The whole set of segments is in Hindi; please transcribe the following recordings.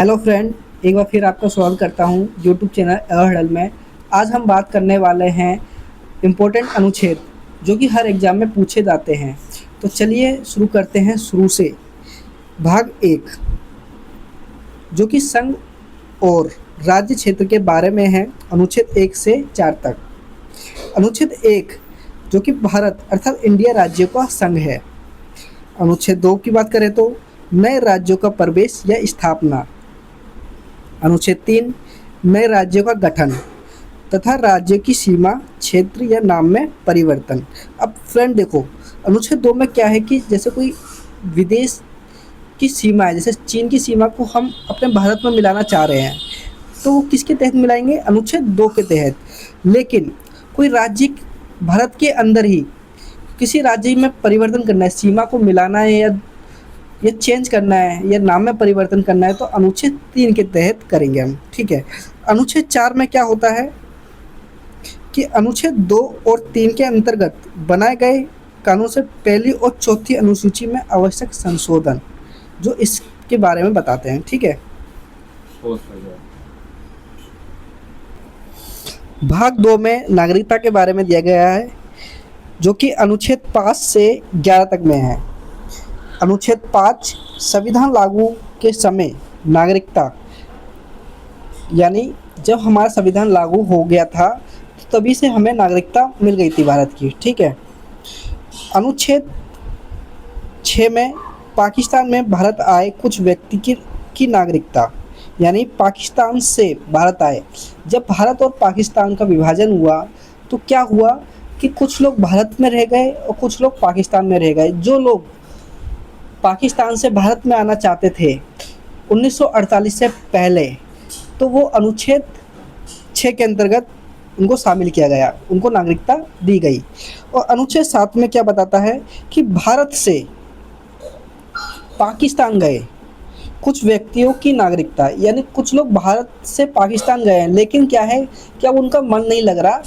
हेलो फ्रेंड, एक बार फिर आपका स्वागत करता हूं यूट्यूब चैनल हडल में। आज हम बात करने वाले हैं इम्पोर्टेंट अनुच्छेद जो कि हर एग्ज़ाम में पूछे जाते हैं। तो चलिए शुरू करते हैं शुरू से। भाग एक, जो कि संघ और राज्य क्षेत्र के बारे में है, अनुच्छेद 1 से 4 तक। अनुच्छेद 1, जो कि भारत अर्थात इंडिया राज्यों का संघ है। अनुच्छेद 2 की बात करें तो नए राज्यों का प्रवेश या स्थापना। अनुच्छेद 3, नए राज्यों का गठन तथा राज्य की सीमा, क्षेत्र या नाम में परिवर्तन। अब फ्रेंड देखो, अनुच्छेद 2 में क्या है कि जैसे कोई विदेश की सीमा है, जैसे चीन की सीमा को हम अपने भारत में मिलाना चाह रहे हैं, तो वो किसके तहत मिलाएंगे? अनुच्छेद 2 के तहत। लेकिन कोई राज्य भारत के अंदर ही किसी राज्य में परिवर्तन करना है, सीमा को मिलाना है या चेंज करना है या नाम में परिवर्तन करना है, तो अनुच्छेद 3 के तहत करेंगे हम। ठीक है। अनुच्छेद 4 में क्या होता है कि अनुच्छेद 2 और 3 के अंतर्गत बनाए गए कानून से पहली और चौथी अनुसूची में आवश्यक संशोधन, जो इसके बारे में बताते हैं। ठीक है। भाग 2 में नागरिकता के बारे में दिया गया है, जो कि अनुच्छेद 5 से 11 तक में है। अनुच्छेद 5, संविधान लागू के समय नागरिकता, यानी जब हमारा संविधान लागू हो गया था तो तभी से हमें नागरिकता मिल गई थी भारत की। ठीक है। अनुच्छेद 6 में पाकिस्तान में भारत आए कुछ व्यक्ति की नागरिकता, यानी पाकिस्तान से भारत आए। जब भारत और पाकिस्तान का विभाजन हुआ तो क्या हुआ कि कुछ लोग भारत में रह गए और कुछ लोग पाकिस्तान में रह गए। जो लोग पाकिस्तान से भारत में आना चाहते थे 1948 से पहले, तो वो अनुच्छेद 6 के अंतर्गत उनको शामिल किया गया, उनको नागरिकता दी गई। और अनुच्छेद 7 में क्या बताता है कि भारत से पाकिस्तान गए कुछ व्यक्तियों की नागरिकता, यानी कुछ लोग भारत से पाकिस्तान गए हैं, लेकिन क्या है कि अब उनका मन नहीं लग रहा,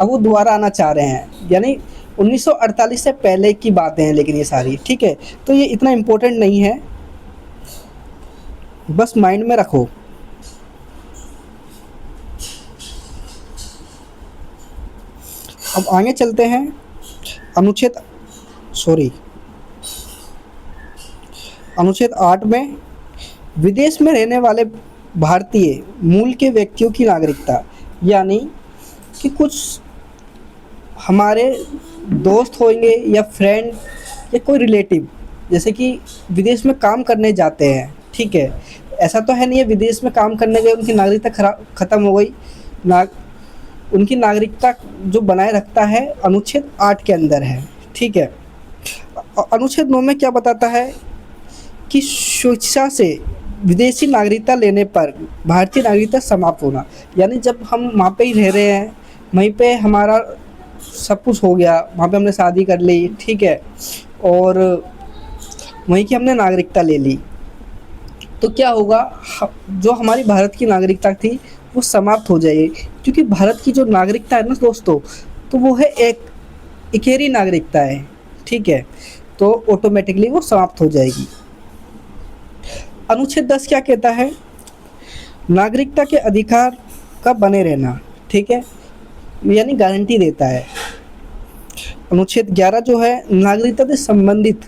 अब वो दोबारा आना चाह रहे हैं। यानी 1948 से पहले की बातें हैं लेकिन ये सारी। ठीक है। तो ये इतना इम्पोर्टेंट नहीं है, बस माइंड में रखो। अब आगे चलते हैं। अनुच्छेद 8 में विदेश में रहने वाले भारतीय मूल के व्यक्तियों की नागरिकता, यानी कि कुछ हमारे दोस्त होंगे या फ्रेंड या कोई रिलेटिव, जैसे कि विदेश में काम करने जाते हैं। ठीक है। ऐसा तो है नहीं है विदेश में काम करने गए उनकी नागरिकता ख़त्म हो गई ना, उनकी नागरिकता जो बनाए रखता है अनुच्छेद 8 के अंदर है। ठीक है। अनुच्छेद 9 में क्या बताता है कि स्वेच्छा से विदेशी नागरिकता लेने पर भारतीय नागरिकता समाप्त होना, यानी जब हम वहाँ पे ही रह रहे हैं, वहीं पे हमारा सब कुछ हो गया, वहाँ पे हमने शादी कर ली, ठीक है, और वहीं की हमने नागरिकता ले ली, तो क्या होगा, जो हमारी भारत की नागरिकता थी वो समाप्त हो जाएगी। क्योंकि भारत की जो नागरिकता है ना दोस्तों, तो वो है एक इकेरी नागरिकता है। ठीक है। तो ऑटोमेटिकली वो समाप्त हो जाएगी। अनुच्छेद 10 क्या कहता है? नागरिकता के अधिकार का बने रहना। ठीक है, यानी गारंटी देता है। अनुच्छेद 11 जो है, नागरिकता से संबंधित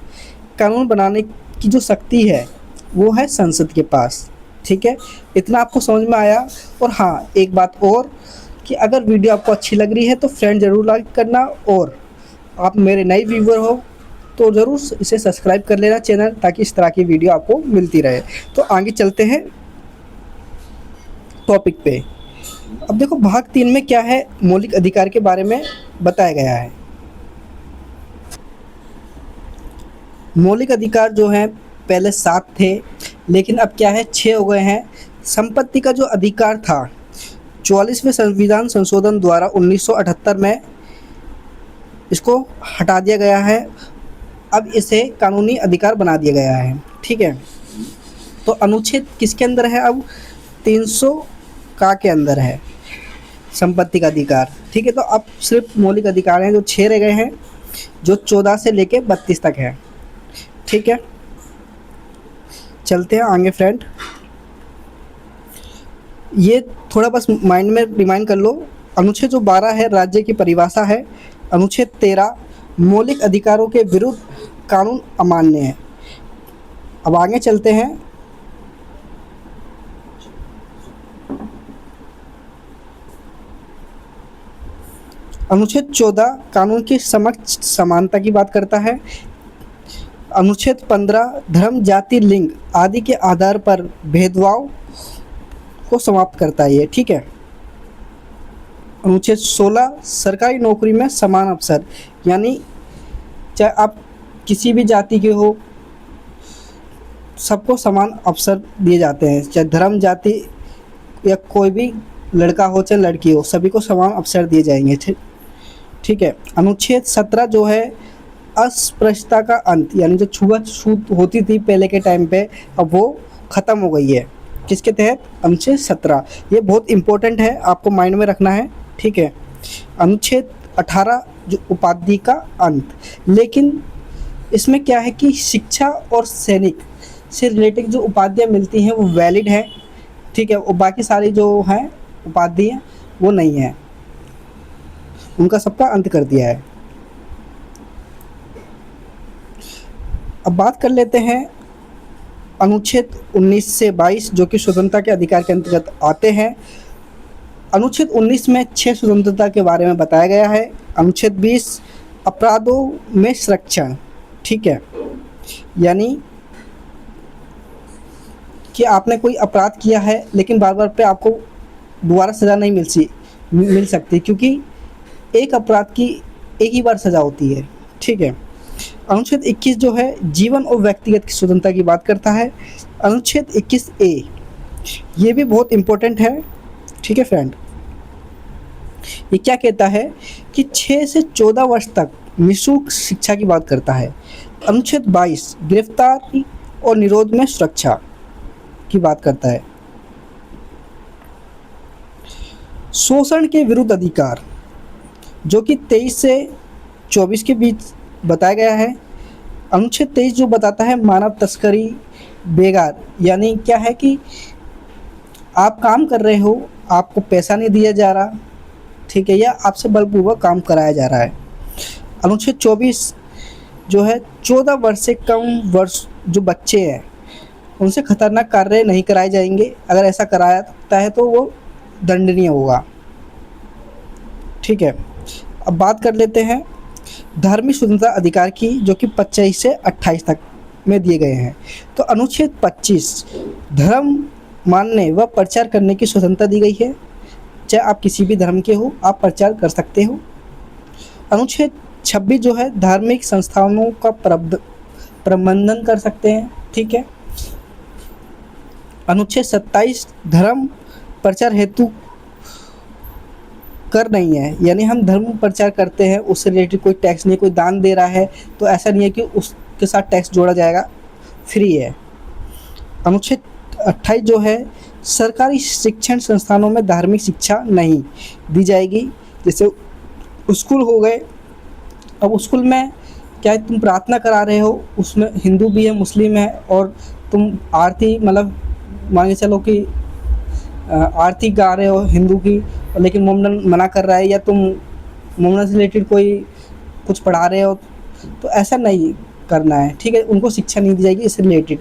कानून बनाने की जो शक्ति है वो है संसद के पास। ठीक है। इतना आपको समझ में आया? और हाँ, एक बात और कि अगर वीडियो आपको अच्छी लग रही है तो फ्रेंड ज़रूर लाइक करना, और आप मेरे नए व्यूवर हो तो ज़रूर इसे सब्सक्राइब कर लेना चैनल, ताकि इस तरह की वीडियो आपको मिलती रहे। तो आगे चलते हैं टॉपिक पे। अब देखो, भाग 3 में क्या है, मौलिक अधिकार के बारे में बताया गया है। मौलिक अधिकार जो हैं पहले 7 थे, लेकिन अब क्या है 6 हो गए हैं। संपत्ति का जो अधिकार था 44वें संविधान संशोधन द्वारा 1978 में इसको हटा दिया गया है। अब इसे कानूनी अधिकार बना दिया गया है। ठीक है। तो अनुच्छेद किसके अंदर है? अब 300 का के अंदर है संपत्ति का अधिकार। ठीक है। तो अब सिर्फ मौलिक अधिकार हैं जो 6 रह गए हैं, जो 14 से लेके 32 तक है। ठीक है। चलते हैं आगे फ्रेंड। ये थोड़ा बस माइंड में रिमाइंड कर लो। अनुच्छेद जो 12 है राज्य की परिभाषा है। अनुच्छेद 13 मौलिक अधिकारों के विरुद्ध कानून अमान्य है। अब आगे चलते हैं। अनुच्छेद 14 कानून की समक्ष समानता की बात करता है। अनुच्छेद 15 धर्म, जाति, लिंग आदि के आधार पर भेदभाव को समाप्त करता है ये, ठीक है। अनुच्छेद 16 सरकारी नौकरी में समान अवसर, यानी चाहे आप किसी भी जाति के हो, सबको समान अवसर दिए जाते हैं, चाहे धर्म, जाति या कोई भी लड़का हो चाहे लड़की हो, सभी को समान अवसर दिए जाएंगे, ठीक है। अनुच्छेद 17 जो है अस्पृश्यता का अंत, यानी जो छुआछूत होती थी पहले के टाइम पे, अब वो ख़त्म हो गई है। किसके तहत? अनुच्छेद 17। ये बहुत इम्पोर्टेंट है, आपको माइंड में रखना है, ठीक है। अनुच्छेद 18 जो उपाधि का अंत, लेकिन इसमें क्या है कि शिक्षा और सैनिक से रिलेटेड जो उपाधियाँ मिलती हैं वो वैलिड है, ठीक है। और बाकी सारी जो हैं उपाधियाँ वो नहीं है, उनका सबका अंत कर दिया है। अब बात कर लेते हैं अनुच्छेद 19 से 22 जो कि स्वतंत्रता के अधिकार के अंतर्गत आते हैं। अनुच्छेद 19 में 6 स्वतंत्रता के बारे में बताया गया है। अनुच्छेद 20 अपराधों में संरक्षण, ठीक है, यानी कि आपने कोई अपराध किया है लेकिन बार बार पे आपको दोबारा सज़ा नहीं मिल सकती, क्योंकि एक अपराध की एक ही बार सज़ा होती है, ठीक है। अनुच्छेद 21 जो है जीवन और व्यक्तिगत स्वतंत्रता की बात करता है। अनुच्छेद 21A ये भी बहुत इम्पोर्टेंट है, ठीक है फ्रेंड। ये क्या कहता है कि 6 से 14 वर्ष तक निःशुल्क शिक्षा की बात करता है। अनुच्छेद 22 गिरफ्तारी और निरोध में सुरक्षा की बात करता है। शोषण के विरुद्ध अधिकार जो कि 23 से 24 के बीच बताया गया है। अनुच्छेद 23 जो बताता है मानव तस्करी, बेगार, यानी क्या है कि आप काम कर रहे हो, आपको पैसा नहीं दिया जा रहा, ठीक है, या आपसे बलपूर्वक काम कराया जा रहा है। अनुच्छेद 24 जो है 14 वर्ष से कम वर्ष जो बच्चे हैं उनसे खतरनाक कार्य नहीं कराए जाएंगे, अगर ऐसा कराता है तो वो दंडनीय होगा, ठीक है। अब बात कर लेते हैं धार्मिक स्वतंत्रता अधिकार की जो कि 25 से 28 तक में दिए गए हैं। तो अनुच्छेद 25 धर्म मानने व प्रचार करने की स्वतंत्रता दी गई है, चाहे आप किसी भी धर्म के हो आप प्रचार कर सकते हो। अनुच्छेद 26 जो है धार्मिक संस्थानों का प्रबंधन कर सकते हैं, ठीक है। अनुच्छेद 27 धर्म प्रचार हेतु कर नहीं है, यानी हम धर्म प्रचार करते हैं उससे रिलेटेड कोई टैक्स नहीं, कोई दान दे रहा है तो ऐसा नहीं है कि उसके साथ टैक्स जोड़ा जाएगा, फ्री है। अनुच्छेद 28 जो है सरकारी शिक्षण संस्थानों में धार्मिक शिक्षा नहीं दी जाएगी, जैसे स्कूल हो गए। अब स्कूल में क्या है, तुम प्रार्थना करा रहे हो, उसमें हिंदू भी है मुस्लिम है, और तुम आरती मतलब मान के चलो कि आरती गा रहे हो हिंदू की, लेकिन मोमडन मना कर रहा है, या तुम मोमडन से रिलेटेड कोई कुछ पढ़ा रहे हो, तो ऐसा नहीं करना है, ठीक है। उनको शिक्षा नहीं दी जाएगी इससे रिलेटेड।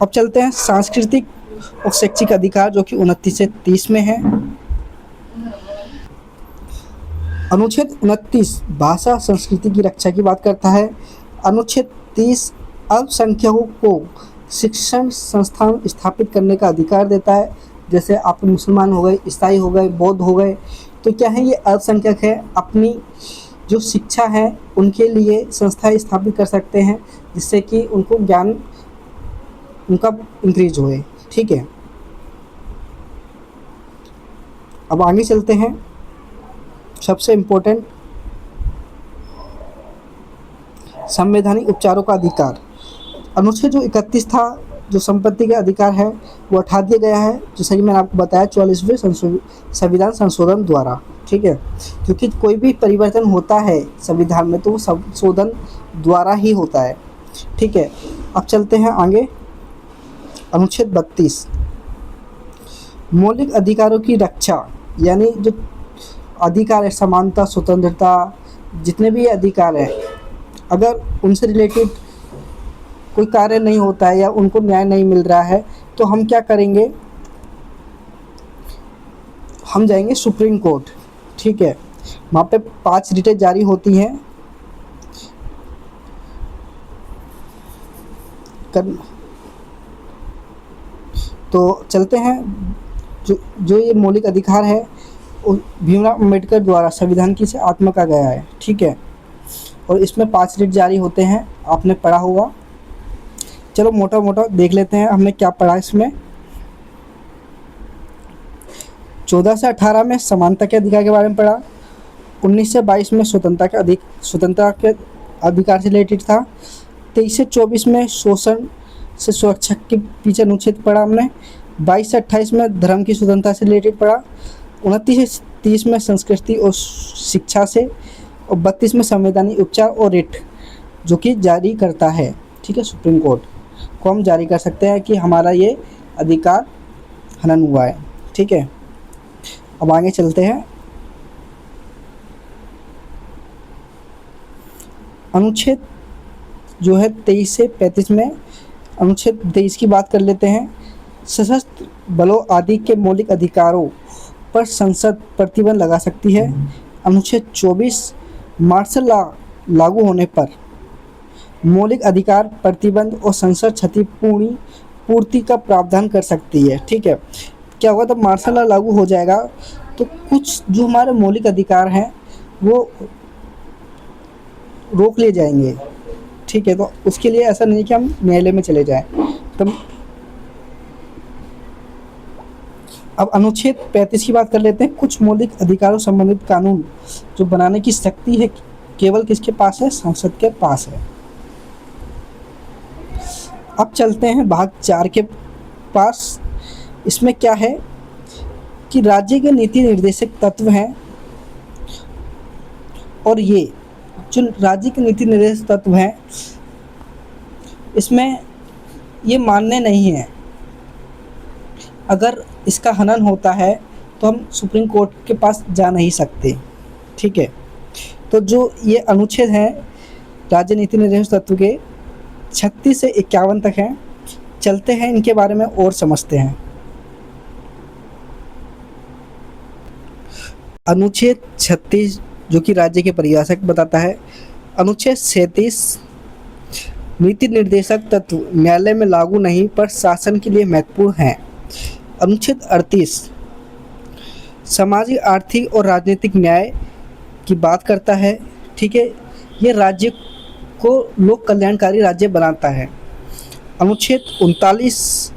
अब चलते हैं सांस्कृतिक और शैक्षिक अधिकार जो कि 29 से 30 में है। अनुच्छेद 29 भाषा संस्कृति की रक्षा की बात करता है। अनुच्छेद 30 अल्पसंख्यकों को शिक्षण संस्थान स्थापित करने का अधिकार देता है, जैसे आप मुसलमान हो गए, ईसाई हो गए, बौद्ध हो गए, तो क्या है ये अल्पसंख्यक है, अपनी जो शिक्षा है उनके लिए संस्थाएं स्थापित कर सकते हैं जिससे कि उनको ज्ञान उनका इंक्रीज होए, ठीक है। अब आगे चलते हैं, सबसे इम्पोर्टेंट संवैधानिक उपचारों का अधिकार। अनुच्छेद जो 31 था जो संपत्ति का अधिकार है वो हटा दिया गया है, जैसा कि मैंने आपको बताया 44वें संविधान संशोधन द्वारा, ठीक है। क्योंकि कोई भी परिवर्तन होता है संविधान में तो वो संशोधन द्वारा ही होता है। ठीक है, अब चलते हैं आगे। अनुच्छेद 32 मौलिक अधिकारों की रक्षा, यानी जो अधिकार है, समानता, स्वतंत्रता, जितने भी अधिकार हैं, अगर उनसे रिलेटेड कोई कार्य नहीं होता है या उनको न्याय नहीं मिल रहा है तो हम क्या करेंगे, हम जाएंगे सुप्रीम कोर्ट। ठीक है, वहाँ पे 5 रिटें जारी होती हैं तो चलते हैं। जो ये मौलिक अधिकार है भीमराव अम्बेडकर द्वारा संविधान की से आत्मा का गया है। ठीक है, और इसमें 5 रिट जारी होते हैं, आपने पढ़ा होगा। चलो मोटा मोटा देख लेते हैं हमने क्या पढ़ा इसमें। 14 से 18 में समानता के अधिकार के बारे में पढ़ा। 19 से 22 में स्वतंत्रता के अधिकार से रिलेटेड था। 23 से 24 में शोषण से सुरक्षा के पीछे अनुच्छेद पढ़ा हमने। 22 से 28 में धर्म की स्वतंत्रता से रिलेटेड पढ़ा। 29 से 30 में संस्कृति और शिक्षा से, और 32 में संवैधानिक उपचार और रिट जो कि जारी करता है। ठीक है, सुप्रीम कोर्ट को हम जारी कर सकते हैं कि हमारा ये अधिकार हनन हुआ है। ठीक है, अब आगे चलते हैं। अनुच्छेद जो है 23 से 35 में, अनुच्छेद 23 की बात कर लेते हैं। सशस्त्र बलों आदि के मौलिक अधिकारों पर संसद प्रतिबंध लगा सकती है। अनुच्छेद 24 मार्शल लॉ लागू होने पर मौलिक अधिकार प्रतिबंध और संसद क्षतिपूर्ति का प्रावधान कर सकती है। ठीक है, क्या होगा जब मार्शल लॉ लागू हो जाएगा तो कुछ जो हमारे मौलिक अधिकार हैं वो रोक लिए जाएंगे। ठीक है, तो उसके लिए ऐसा नहीं कि हम न्यायालय में चले जाएं। तो अब अनुच्छेद 35 की बात कर लेते हैं। कुछ मौलिक अधिकारों संबंधित कानून जो बनाने की शक्ति है केवल किसके पास है, संसद के पास है। अब चलते हैं भाग 4 के पास। इसमें क्या है कि राज्य के नीति निर्देशक तत्व हैं, और ये जो राज्य के नीति निर्देशक तत्व हैं इसमें ये मान्य नहीं है। अगर इसका हनन होता है तो हम सुप्रीम कोर्ट के पास जा नहीं सकते। ठीक है, तो जो ये अनुच्छेद हैं राज्य नीति निर्देशक तत्व के 36 से 51 तक हैं। चलते हैं इनके बारे में और समझते हैं। अनुच्छेद 36 जो कि राज्य के परिभाषा बताता है। अनुच्छेद 37 नीति निर्देशक तत्व न्यायालय में लागू नहीं पर शासन के लिए महत्वपूर्ण हैं। अनुच्छेद 38 सामाजिक, आर्थिक और राजनीतिक न्याय की बात करता है। ठीक है, ये राज्य को लोक कल्याणकारी राज्य बनाता है। अनुच्छेद 39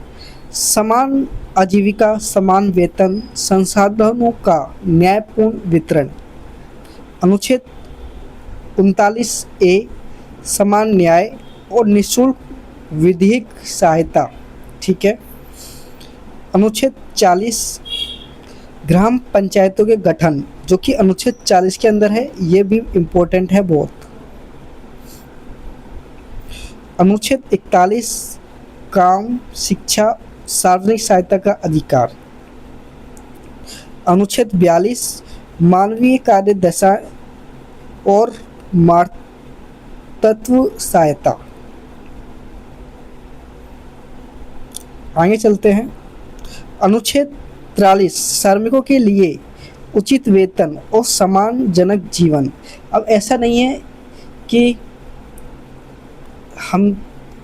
समान आजीविका, समान वेतन, संसाधनों का न्यायपूर्ण वितरण। अनुच्छेद 39A समान न्याय और निःशुल्क विधिक सहायता। ठीक है, अनुच्छेद 40 ग्राम पंचायतों के गठन जो कि अनुच्छेद 40 के अंदर है, ये भी इम्पोर्टेंट है बहुत। अनुच्छेद 41 काम, शिक्षा, सार्वजनिक सहायता का अधिकार। अनुच्छेद 42 मानवीय कार्य दशा और मातृत्व सहायता। आगे चलते हैं। अनुच्छेद 43 श्रमिकों के लिए उचित वेतन और सम्मानजनक जीवन। अब ऐसा नहीं है कि हम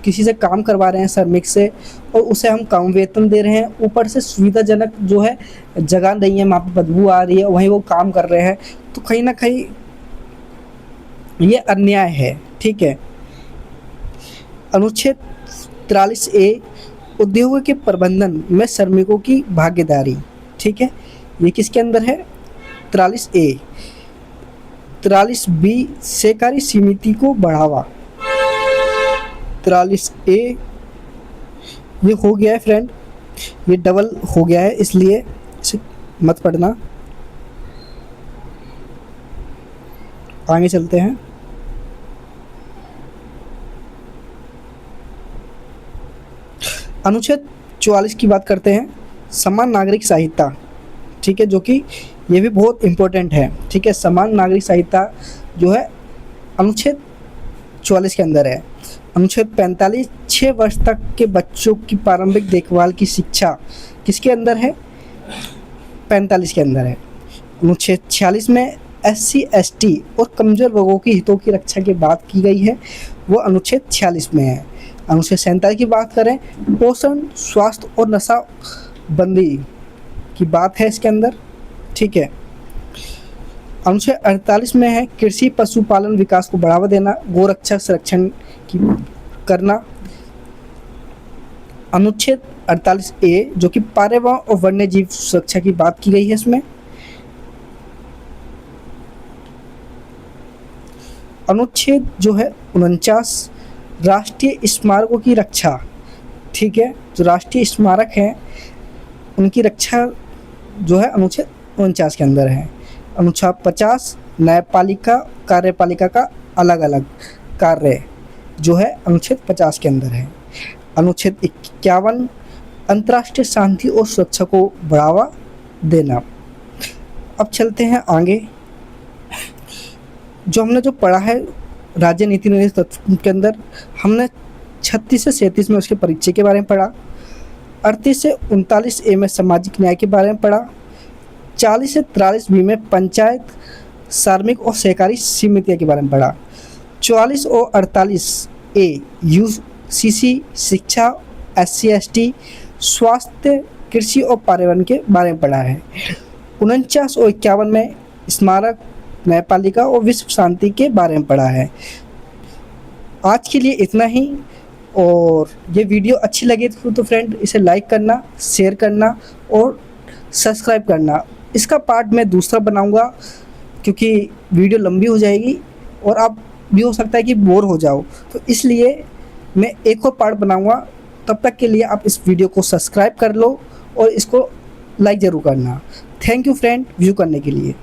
किसी से काम करवा रहे हैं श्रमिक से और उसे हम कम वेतन दे रहे हैं, ऊपर से सुविधाजनक जो है जगह नहीं है, वहाँ पर बदबू आ रही है, वहीं वो काम कर रहे हैं, तो कहीं ना कहीं ये अन्याय है। ठीक है, अनुच्छेद 43A उद्योगों के प्रबंधन में श्रमिकों की भागीदारी। ठीक है, ये किसके अंदर है, 43A। 43B सहकारी समिति को बढ़ावा। 43A ये हो गया है फ्रेंड, ये डबल हो गया है इसलिए इसे मत पढ़ना। आगे चलते हैं। अनुच्छेद 44 की बात करते हैं, समान नागरिक संहिता, ठीक है, जो कि ये भी बहुत इम्पोर्टेंट है, ठीक है। समान नागरिक संहिता जो है अनुच्छेद 44 के अंदर है। अनुच्छेद 45 6 वर्ष तक के बच्चों की प्रारंभिक देखभाल की शिक्षा किसके अंदर है? 45 के अंदर है। अनुच्छेद 46 में SC ST और कमजोर वर्गों के हितों की रक्षा की बात की गई है, वो अनुच्छेद 46 में है। अनुच्छेद 47 की बात करें, पोषण, स्वास्थ्य और नशाबंदी की बात है इसके अंदर, ठीक है। अनुच्छेद 48 में है कृषि पशुपालन विकास को बढ़ावा देना, गोरक्षा संरक्षण की करना। अनुच्छेद 48A जो कि पर्यावरण और वन्य जीव सुरक्षा की बात की गई है इसमें। अनुच्छेद जो है 49 राष्ट्रीय स्मारकों की रक्षा, ठीक है, जो राष्ट्रीय स्मारक हैं उनकी रक्षा जो है अनुच्छेद 49 के अंदर है। अनुच्छेद 50 न्यायपालिका कार्यपालिका का अलग अलग कार्य जो है अनुच्छेद 50 के अंदर है। अनुच्छेद 51 अंतर्राष्ट्रीय शांति और सुरक्षा को बढ़ावा देना। अब चलते हैं आगे, जो हमने जो पढ़ा है राज्य नीति निर्देश तत्व के अंदर, हमने 36 से 37 में उसके परिचय के बारे में पढ़ा, 38 से 39A में सामाजिक न्याय के बारे में पढ़ा, 40 से 43B में पंचायत, सार्वजनिक और सहकारी समितियों के बारे में पढ़ा, 44 और 48A UCC शिक्षा, SC ST, स्वास्थ्य, कृषि और पर्यावरण के बारे में पढ़ा है। 49 और 51 में स्मारक, न्यायपालिका और विश्व शांति के बारे में पढ़ा है। आज के लिए इतना ही, और ये वीडियो अच्छी लगी तो फ्रेंड इसे लाइक करना, शेयर करना और सब्सक्राइब करना। इसका पार्ट मैं दूसरा बनाऊंगा क्योंकि वीडियो लंबी हो जाएगी और आप भी हो सकता है कि बोर हो जाओ, तो इसलिए मैं एक और पार्ट बनाऊंगा। तब तक के लिए आप इस वीडियो को सब्सक्राइब कर लो और इसको लाइक ज़रूर करना। थैंक यू फ्रेंड व्यू करने के लिए।